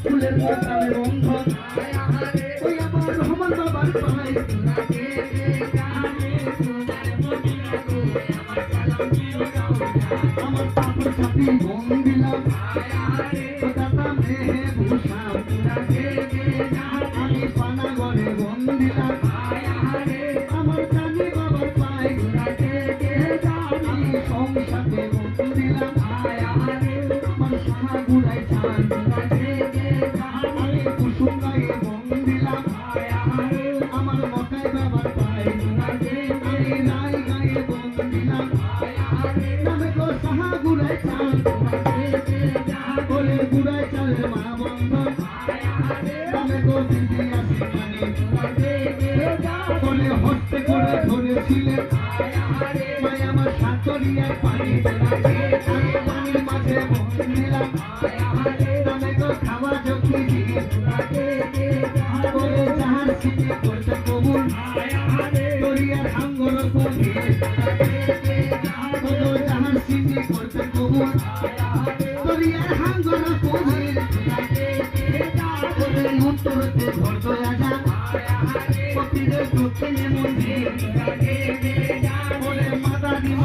ফুলের কাতারে বন্ধন ওই আমার রহমান বাবার পাই আমার পাপড় চাপি মন দিলাম দাদা মেহে ভূষা আমি পানাগড়ে বন দিলাম আমার জানি বাবার পাই আমি সংসারে বন দিলাম আমার সাহা গুড়াই চান আমি কুসুম গায়ে বন দিলাম আমার মকাই বাবার পাই আমি রাই গায়ে বন দিলাম নামে তো সাহা গুড়াই চান বলে গুড়াই চালের মা বন্ধন নামে তো দিদি আসি বলে হস্তে করে ধরেছিলেন মাই আমার সাতরিয়ায় পানি আমি পানির মাঝে বন দিলাম নামে তো খাওয়া যখন দিয়ে বলে যাহার সিটি করতে কবুল দরিয়ার হাঙ্গর কবি যাহার সিটি করতে কবুল দরিয়ার হাঙ্গর কবি বলে উত্তরতে ঘর দয়া যান পতিরে দক্ষিণে মন্দির বলে মাতা দিব